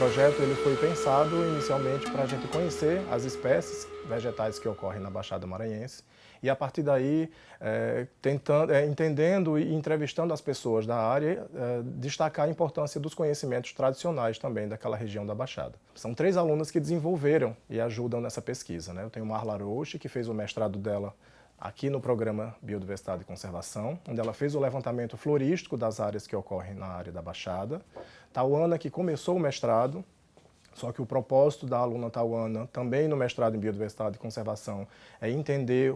projeto ele foi pensado inicialmente para a gente conhecer as espécies vegetais que ocorrem na Baixada Maranhense e, a partir daí, entendendo e entrevistando as pessoas da área, destacar a importância dos conhecimentos tradicionais também daquela região da Baixada. São 3 alunas que desenvolveram e ajudam nessa pesquisa, né? Eu tenho Marla Roche, que fez o mestrado dela aqui no programa Biodiversidade e Conservação, onde ela fez o levantamento florístico das áreas que ocorrem na área da Baixada. Tauana, que começou o mestrado, só que o propósito da aluna Tauana, também no mestrado em Biodiversidade e Conservação, é entender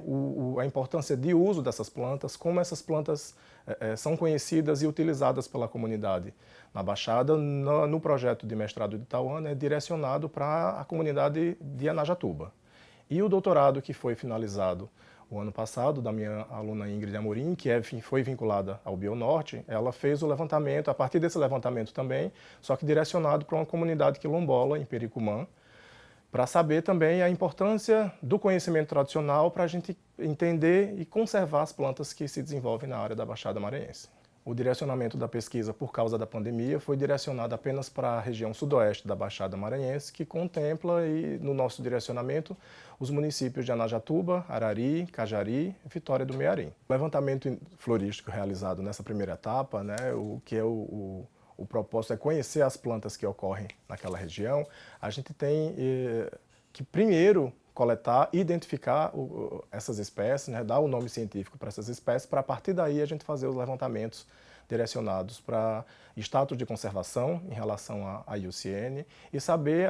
a importância de uso dessas plantas, como essas plantas são conhecidas e utilizadas pela comunidade na Baixada. No projeto de mestrado de Tauana é direcionado para a comunidade de Anajatuba. E o doutorado que foi finalizado o ano passado, da minha aluna Ingrid Amorim, que foi vinculada ao Bionorte, ela fez o levantamento, a partir desse levantamento também, só que direcionado para uma comunidade quilombola em Pericumã, para saber também a importância do conhecimento tradicional para a gente entender e conservar as plantas que se desenvolvem na área da Baixada Maranhense. O direcionamento da pesquisa, por causa da pandemia, foi direcionado apenas para a região sudoeste da Baixada Maranhense, que contempla, no nosso direcionamento, os municípios de Anajatuba, Arari, Cajari e Vitória do Mearim. O levantamento florístico realizado nessa primeira etapa, né, o propósito é conhecer as plantas que ocorrem naquela região. A gente tem que primeiro coletar e identificar essas espécies, né, dar o nome científico para essas espécies, para a partir daí a gente fazer os levantamentos direcionados para status de conservação em relação à IUCN e saber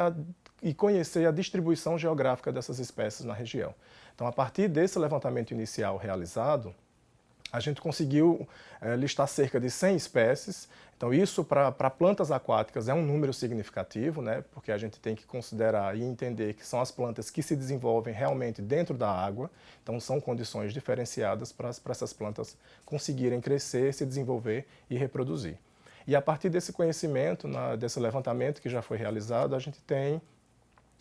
e conhecer a distribuição geográfica dessas espécies na região. Então, a partir desse levantamento inicial realizado, a gente conseguiu listar cerca de 100 espécies. Então, isso para plantas aquáticas é um número significativo, né? Porque a gente tem que considerar e entender que são as plantas que se desenvolvem realmente dentro da água. Então, são condições diferenciadas para essas plantas conseguirem crescer, se desenvolver e reproduzir. E a partir desse conhecimento, desse levantamento que já foi realizado, a gente tem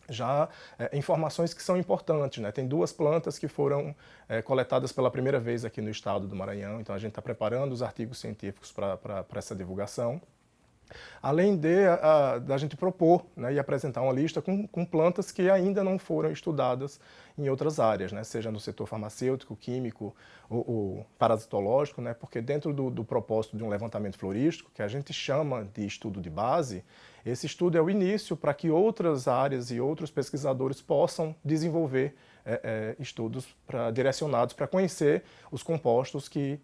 já informações que são importantes, né? Tem 2 plantas que foram coletadas pela primeira vez aqui no estado do Maranhão, então a gente está preparando os artigos científicos para essa divulgação. Além da gente propor, né, e apresentar uma lista com plantas que ainda não foram estudadas em outras áreas, né, seja no setor farmacêutico, químico ou parasitológico, né, porque dentro do propósito de um levantamento florístico, que a gente chama de estudo de base, esse estudo é o início para que outras áreas e outros pesquisadores possam desenvolver estudos direcionados para conhecer os compostos que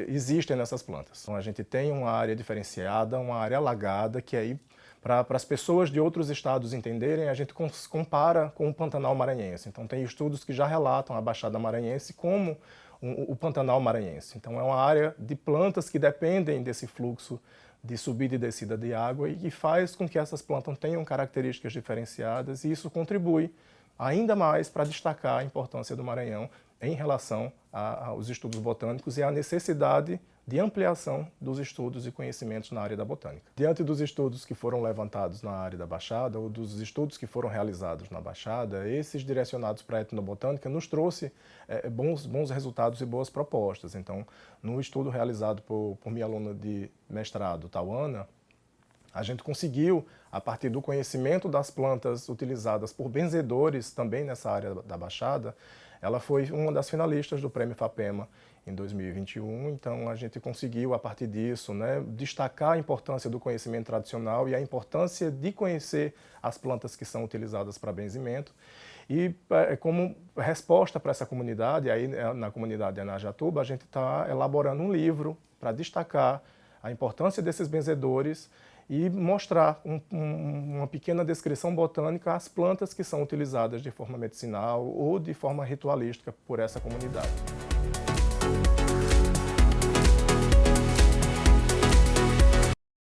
existem nessas plantas. Então, a gente tem uma área diferenciada, uma área alagada, que aí, para as pessoas de outros estados entenderem, a gente compara com o Pantanal Maranhense. Então, tem estudos que já relatam a Baixada Maranhense como o Pantanal Maranhense. Então, é uma área de plantas que dependem desse fluxo de subida e descida de água e que faz com que essas plantas tenham características diferenciadas, e isso contribui ainda mais para destacar a importância do Maranhão em relação aos estudos botânicos e à necessidade de ampliação dos estudos e conhecimentos na área da botânica. Diante dos estudos que foram levantados na área da Baixada, ou dos estudos que foram realizados na Baixada, esses direcionados para a etnobotânica nos trouxe bons resultados e boas propostas. Então, no estudo realizado por minha aluna de mestrado, Tauana, a gente conseguiu, a partir do conhecimento das plantas utilizadas por benzedores também nessa área da Baixada, ela foi uma das finalistas do Prêmio FAPEMA em 2021, então a gente conseguiu, a partir disso, né, destacar a importância do conhecimento tradicional e a importância de conhecer as plantas que são utilizadas para benzimento. E como resposta para essa comunidade, aí na comunidade de Anajatuba, a gente está elaborando um livro para destacar a importância desses benzedores e mostrar uma pequena descrição botânica às plantas que são utilizadas de forma medicinal ou de forma ritualística por essa comunidade.